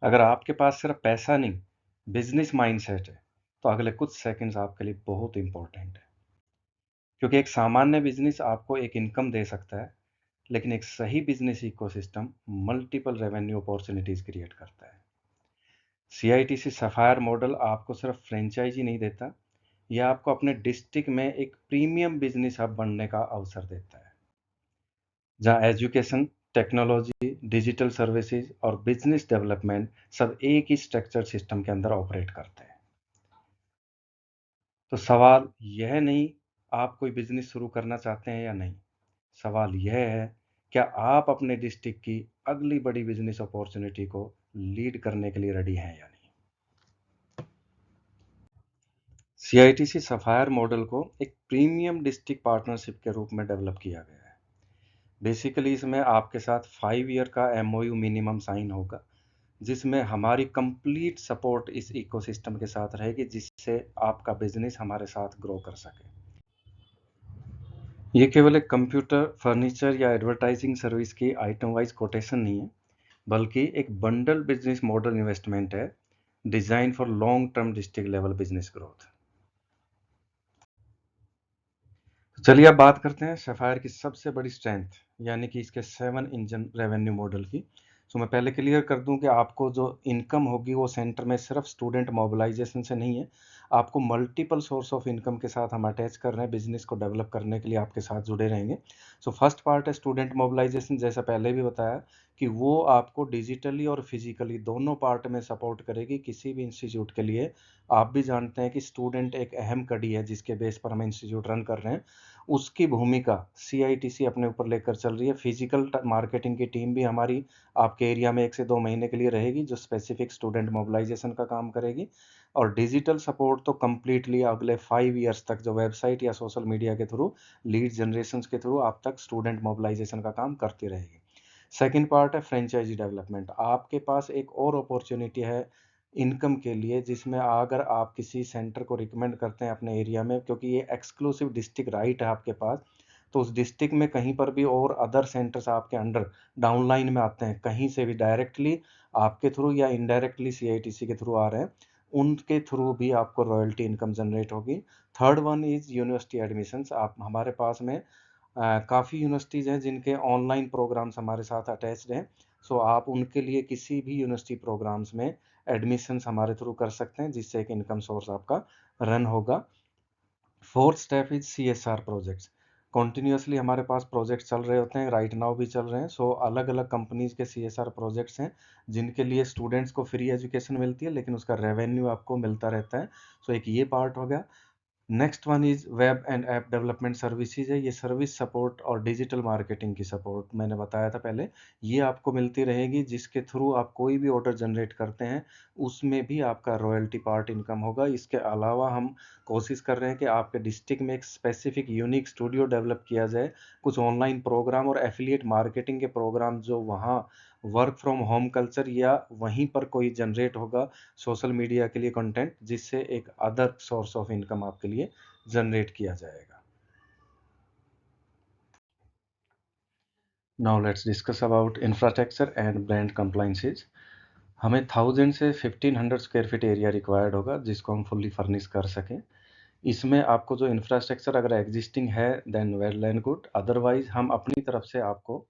अगर आपके पास सिर्फ पैसा नहीं, बिजनेस माइंडसेट है, तो अगले कुछ सेकंड्स आपके लिए बहुत इंपॉर्टेंट है। क्योंकि एक सामान्य बिजनेस आपको एक इनकम दे सकता है, लेकिन एक सही business ecosystem multiple revenue opportunities create करता है। सीआईटीसी सफायर मॉडल आपको सिर्फ फ्रेंचाइजी नहीं देता, यह आपको अपने डिस्ट्रिक्ट में एक प्रीमियम बिजनेस हब बनने का अवसर देता है, जहां एजुकेशन, टेक्नोलॉजी, डिजिटल सर्विसेज और बिजनेस डेवलपमेंट सब एक ही स्ट्रक्चर सिस्टम के अंदर ऑपरेट करते हैं। तो सवाल यह नहीं आप कोई बिजनेस शुरू करना चाहते हैं या नहीं, सवाल यह है क्या आप अपने डिस्ट्रिक्ट की अगली बड़ी बिजनेस अपॉर्चुनिटी को लीड करने के लिए रेडी हैं या नहीं। सीआईटीसी सफायर मॉडल को एक प्रीमियम डिस्ट्रिक्ट पार्टनरशिप के रूप में डेवलप किया गया है। बेसिकली इसमें आपके साथ 5 ईयर का एमओयू मिनिमम साइन होगा, जिसमें हमारी कंप्लीट सपोर्ट इस इकोसिस्टम के साथ रहेगी, जिससे आपका बिजनेस हमारे साथ ग्रो कर सके। ये केवल एक कंप्यूटर, फर्नीचर या एडवर्टाइजिंग सर्विस की आइटम वाइज कोटेशन नहीं है, बल्कि एक बंडल बिजनेस मॉडल इन्वेस्टमेंट है, design for long term district level business growth. चलिए अब बात करते हैं सफायर की सबसे बड़ी स्ट्रेंथ, यानी कि इसके 7 इंजन रेवेन्यू मॉडल की। मैं पहले क्लियर कर दूं कि आपको जो इनकम होगी वो सेंटर में सिर्फ स्टूडेंट मोबिलाइजेशन से नहीं है, आपको मल्टीपल सोर्स ऑफ इनकम के साथ हम अटैच कर रहे हैं, बिजनेस को डेवलप करने के लिए आपके साथ जुड़े रहेंगे। फर्स्ट पार्ट है स्टूडेंट मोबिलाइजेशन, जैसा पहले भी बताया कि वो आपको डिजिटली और फिजिकली दोनों पार्ट में सपोर्ट करेगी किसी भी इंस्टीट्यूट के लिए। आप भी जानते हैं कि स्टूडेंट एक अहम कड़ी है जिसके बेस पर हम इंस्टीट्यूट रन कर रहे हैं, उसकी भूमिका सीआईटीसी अपने ऊपर लेकर चल रही है। फिजिकल मार्केटिंग की टीम भी हमारी आपके एरिया में 1 से 2 महीने के लिए रहेगी, जो स्पेसिफिक स्टूडेंट मोबिलाइजेशन का काम करेगी। और डिजिटल सपोर्ट तो कंप्लीटली अगले 5 ईयर्स तक जो वेबसाइट या सोशल मीडिया के थ्रू, लीड जनरेशन के थ्रू आप तक स्टूडेंट मोबिलाइजेशन का काम करती रहेगी। सेकेंड पार्ट है फ्रेंचाइजी डेवलपमेंट। आपके पास एक और अपॉर्चुनिटी है इनकम के लिए, जिसमें अगर आप किसी सेंटर को रिकमेंड करते हैं अपने एरिया में, क्योंकि ये एक्सक्लूसिव डिस्ट्रिक्ट राइट है आपके पास, तो उस डिस्ट्रिक्ट में कहीं पर भी और अदर सेंटर्स आपके अंडर डाउनलाइन में आते हैं, कहीं से भी डायरेक्टली आपके थ्रू या इनडायरेक्टली सीआईटीसी के थ्रू आ रहे हैं, उनके थ्रू भी आपको रॉयल्टी इनकम जनरेट होगी। Third one is university admissions. आप हमारे पास में काफ़ी यूनिवर्सिटीज़ हैं जिनके ऑनलाइन प्रोग्राम्स हमारे साथ अटैच्ड हैं। आप उनके लिए किसी भी यूनिवर्सिटी प्रोग्राम्स में एडमिशन्स हमारे थ्रू कर सकते हैं, जिससे एक इनकम सोर्स आपका रन होगा। Fourth step is CSR projects. Continuously हमारे पास प्रोजेक्ट चल रहे होते हैं, राइट नाउ भी चल रहे हैं। अलग अलग कंपनीज के सीएसआर प्रोजेक्ट्स हैं जिनके लिए स्टूडेंट्स को फ्री एजुकेशन मिलती है, लेकिन उसका रेवेन्यू आपको मिलता रहता है। एक ये पार्ट हो गया। Next one is web and app development services है। ये सर्विस सपोर्ट और डिजिटल मार्केटिंग की सपोर्ट मैंने बताया था पहले, ये आपको मिलती रहेगी, जिसके थ्रू आप कोई भी ऑर्डर जनरेट करते हैं उसमें भी आपका रॉयल्टी पार्ट इनकम होगा। इसके अलावा हम कोशिश कर रहे हैं कि आपके डिस्ट्रिक्ट में एक स्पेसिफिक यूनिक स्टूडियो डेवलप किया जाए, कुछ ऑनलाइन प्रोग्राम और एफिलिएट मार्केटिंग के प्रोग्राम जो वहाँ वर्क फ्रॉम होम कल्चर या वहीं पर कोई जनरेट होगा सोशल मीडिया के लिए कंटेंट, जिससे एक अदर सोर्स ऑफ इनकम आपके लिए जनरेट किया जाएगा। Now let's discuss about infrastructure and brand compliances. हमें 1000 से 1500 स्क्वायर फीट एरिया रिक्वायर्ड होगा, जिसको हम फुल्ली फर्निश कर सकें। इसमें आपको जो इंफ्रास्ट्रक्चर अगर एग्जिस्टिंग है then well and good, otherwise हम अपनी तरफ से आपको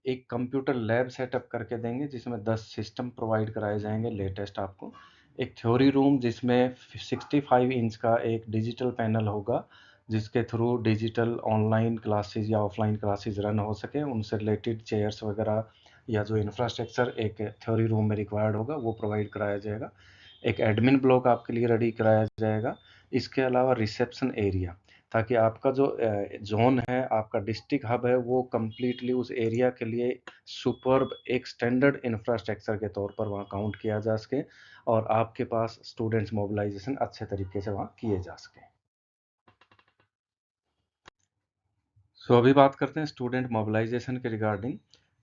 एक कंप्यूटर लैब सेटअप करके देंगे, जिसमें 10 सिस्टम प्रोवाइड कराए जाएंगे लेटेस्ट आपको। एक थ्योरी रूम जिसमें 65 इंच का एक डिजिटल पैनल होगा, जिसके थ्रू डिजिटल ऑनलाइन क्लासेस या ऑफलाइन क्लासेस रन हो सके, उनसे रिलेटेड चेयर्स वगैरह या जो इंफ्रास्ट्रक्चर एक थ्योरी रूम में रिक्वायर्ड होगा वो प्रोवाइड कराया जाएगा। एक एडमिन ब्लॉक आपके लिए रेडी कराया जाएगा। इसके अलावा रिसेप्शन एरिया, ताकि आपका जो जोन है, आपका डिस्ट्रिक्ट हब है, वो कम्प्लीटली उस एरिया के लिए सुपर्ब एक स्टैंडर्ड इंफ्रास्ट्रक्चर के तौर पर वहाँ काउंट किया जा सके और आपके पास स्टूडेंट्स मोबिलाइजेशन अच्छे तरीके से वहाँ किए जा सके। अभी बात करते हैं स्टूडेंट मोबिलाइजेशन के रिगार्डिंग।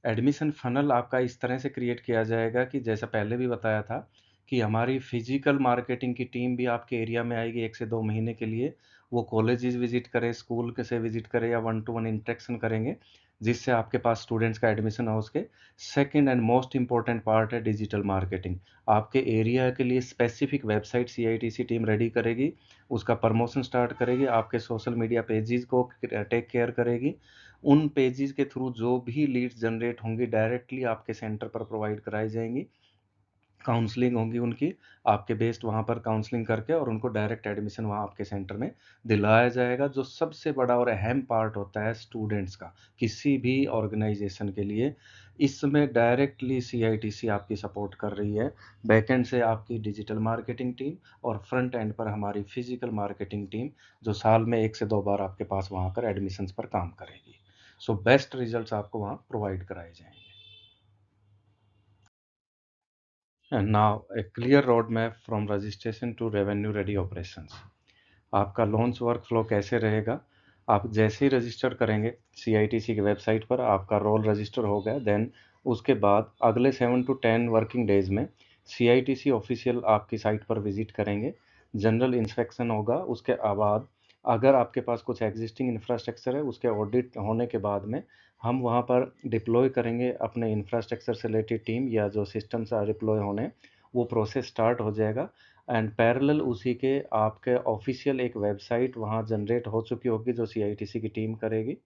एडमिशन फनल आपका इस तरह से क्रिएट किया जाएगा कि जैसा पहले भी बताया था कि हमारी फिजिकल मार्केटिंग की टीम भी आपके एरिया में आएगी 1 से 2 महीने के लिए। वो कॉलेजेस विजिट करे, स्कूल के से विजिट करे या 1 to 1 इंटरेक्शन करेंगे, जिससे आपके पास स्टूडेंट्स का एडमिशन हो सके। Second and most important part है डिजिटल मार्केटिंग। आपके एरिया के लिए स्पेसिफिक वेबसाइट सीआईटीसी टीम रेडी करेगी, उसका प्रमोशन स्टार्ट करेगी, आपके सोशल मीडिया पेजेस को टेक केयर करेगी। उन पेजेस के थ्रू जो भी लीड्स जनरेट होंगी डायरेक्टली आपके सेंटर पर प्रोवाइड कराई जाएंगी। काउंसलिंग होगी उनकी, आपके बेस्ड वहाँ पर काउंसलिंग करके और उनको डायरेक्ट एडमिशन वहाँ आपके सेंटर में दिलाया जाएगा। जो सबसे बड़ा और अहम पार्ट होता है स्टूडेंट्स का किसी भी ऑर्गेनाइजेशन के लिए, इसमें डायरेक्टली सीआईटीसी आपकी सपोर्ट कर रही है। बैकएंड से आपकी डिजिटल मार्केटिंग टीम और फ्रंट एंड पर हमारी फिजिकल मार्केटिंग टीम, जो साल में 1 से 2 बार आपके पास वहाँ कर एडमिशन्स पर काम करेगी। सो बेस्ट रिजल्ट्स आपको वहाँ प्रोवाइड कराए जाएंगे। And now a clear roadmap from registration to revenue ready operations. आपका लॉन्च वर्क फ्लो कैसे रहेगा? आप जैसे ही रजिस्टर करेंगे सीआईटीसी की वेबसाइट पर, आपका रोल रजिस्टर हो गया, देन उसके बाद अगले 7 to 10 वर्किंग डेज में सीआईटीसी ऑफिशियल आपकी साइट पर विजिट करेंगे, जनरल इंस्पेक्शन होगा। उसके बाद अगर आपके पास कुछ एग्जिस्टिंग इंफ्रास्ट्रक्चर है, उसके ऑडिट होने के बाद में हम वहाँ पर डिप्लॉय करेंगे अपने इंफ्रास्ट्रक्चर से रिलेटेड टीम, या जो सिस्टम्स डिप्लॉय होने वो प्रोसेस स्टार्ट हो जाएगा। एंड पैरेलल उसी के आपके ऑफिशियल एक वेबसाइट वहाँ जनरेट हो चुकी होगी जो सीआईटीसी की टीम करेगी।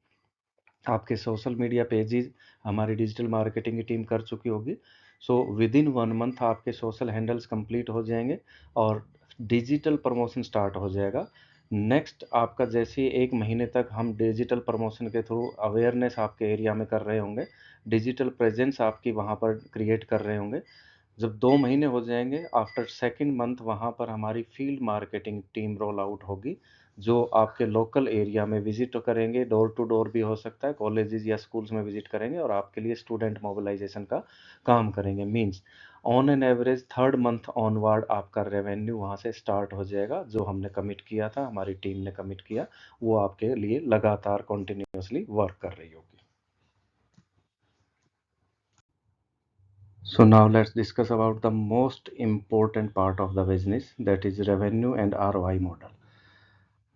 आपके सोशल मीडिया पेजेस हमारी डिजिटल मार्केटिंग की टीम कर चुकी होगी। सो विद इन 1 मंथ आपके सोशल हैंडल्स कंप्लीट हो जाएंगे और डिजिटल प्रमोशन स्टार्ट हो जाएगा। नेक्स्ट आपका जैसे 1 महीने तक हम डिजिटल प्रमोशन के थ्रू अवेयरनेस आपके एरिया में कर रहे होंगे, डिजिटल प्रेजेंस आपकी वहाँ पर क्रिएट कर रहे होंगे। जब 2 महीने हो जाएंगे, आफ्टर सेकंड मंथ वहाँ पर हमारी field marketing team roll out होगी, जो आपके लोकल एरिया में विजिट करेंगे। डोर टू डोर भी हो सकता है, कॉलेजेस या स्कूल्स में विजिट करेंगे और आपके लिए स्टूडेंट मोबिलाइजेशन का काम करेंगे। Means on an average third month onward आपका रेवेन्यू वहाँ से स्टार्ट हो जाएगा। जो हमने कमिट किया था, हमारी टीम ने कमिट किया, वो आपके लिए लगातार कंटिन्यूसली वर्क कर रही होगी। So now let's discuss about the most important part of the business, that is revenue and ROI model.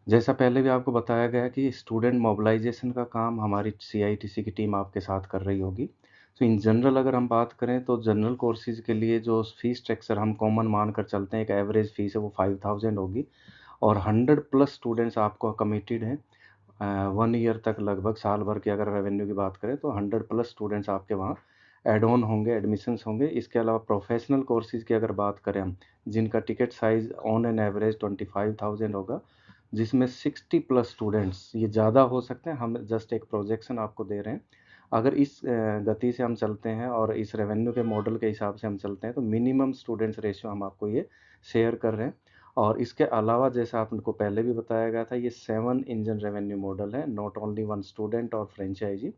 जैसा पहले भी आपको बताया गया कि स्टूडेंट मोबिलाइजेशन का काम हमारी सीआईटीसी की टीम आपके साथ कर रही होगी। तो इन जनरल अगर हम बात करें तो जनरल कोर्सेज के लिए जो फीस स्ट्रक्चर हम कॉमन मानकर चलते हैं, एक एवरेज फीस है वो 5000 होगी और 100+ स्टूडेंट्स आपको कमिटेड हैं। 1 ईयर तक, लगभग साल भर की अगर रेवेन्यू की बात करें तो 100+ स्टूडेंट्स आपके वहाँ ऐड ऑन होंगे, एडमिशन्स होंगे। इसके अलावा प्रोफेशनल कोर्सेज की अगर बात करें हम, जिनका ticket size on an average 25,000 होगा, जिसमें 60+ स्टूडेंट्स, ये ज़्यादा हो सकते हैं, हम जस्ट एक प्रोजेक्शन आपको दे रहे हैं। अगर इस गति से हम चलते हैं और इस रेवेन्यू के मॉडल के हिसाब से हम चलते हैं तो मिनिमम स्टूडेंट्स रेशियो हम आपको ये शेयर कर रहे हैं। और इसके अलावा जैसा आपको पहले भी बताया गया था, ये 7 इंजन रेवेन्यू मॉडल है, नॉट ओनली 1 स्टूडेंट और फ्रेंचाइजी।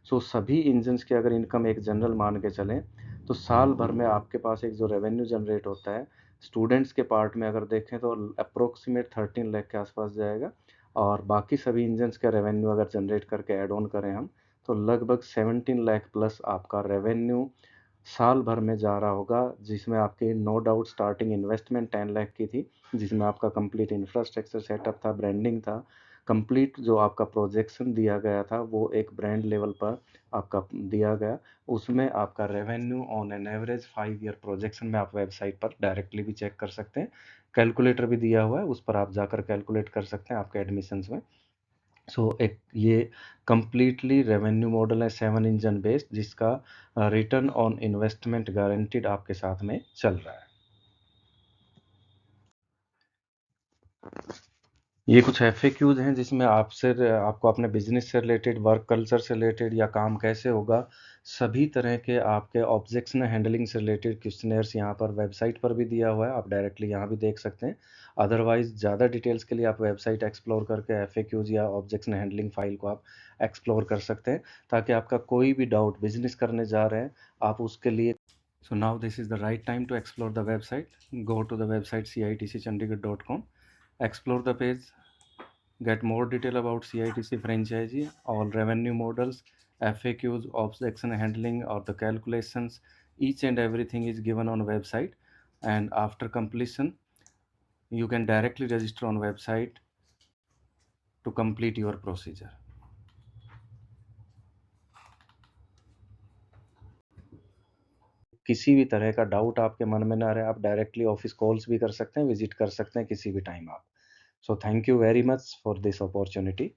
सो सभी इंजन्स की अगर इनकम एक जनरल मान के चलें तो साल भर में आपके पास एक जो रेवेन्यू जनरेट होता है स्टूडेंट्स के पार्ट में अगर देखें तो अप्रोक्सीमेट 13 लाख के आसपास जाएगा। और बाकी सभी इंजन्स का रेवेन्यू अगर जनरेट करके ऐड ऑन करें हम तो लगभग 17 लाख प्लस आपका रेवेन्यू साल भर में जा रहा होगा, जिसमें आपकी no doubt starting investment 10 lakh की थी, जिसमें आपका कंप्लीट इंफ्रास्ट्रक्चर सेटअप था, ब्रांडिंग था, कंप्लीट जो आपका प्रोजेक्शन दिया गया था वो एक ब्रांड लेवल पर आपका दिया गया। उसमें आपका revenue on an average 5 year projection में आप वेबसाइट पर डायरेक्टली भी चेक कर सकते हैं, कैलकुलेटर भी दिया हुआ है, उस पर आप जाकर कैलकुलेट कर सकते हैं आपके एडमिशन्स में। सो एक ये कंप्लीटली रेवेन्यू मॉडल है 7 इंजन बेस्ड, जिसका रिटर्न ऑन इन्वेस्टमेंट गारंटीड आपके साथ में चल रहा है। ये कुछ एफएक्यूज हैं जिसमें आपको अपने बिजनेस से रिलेटेड, वर्क कल्चर से रिलेटेड या काम कैसे होगा, सभी तरह के आपके ऑब्जेक्शन हैंडलिंग से रिलेटेड क्वेश्चनेयर्स यहाँ पर वेबसाइट पर भी दिया हुआ है, आप डायरेक्टली यहाँ भी देख सकते हैं। अदरवाइज ज़्यादा डिटेल्स के लिए आप वेबसाइट एक्सप्लोर करके एफएक्यूज या ऑब्जेक्शन हैंडलिंग फाइल को आप एक्सप्लोर कर सकते हैं, ताकि आपका कोई भी डाउट बिजनेस करने जा रहे हैं आप उसके लिए। So now this is the right time to explore the website. Go to the website citcchandigarh.com, explore the page, get more detail about CITC franchisee, all revenue models, FAQs, objection handling or the calculations, each and everything is given on website. And after completion, you can directly register on website to complete your procedure. किसी भी तरह का doubt आपके मन में ना रहे, आप डायरेक्टली ऑफिस कॉल्स भी कर सकते हैं, विजिट कर सकते हैं किसी भी टाइम आप। So thank you very much for this opportunity.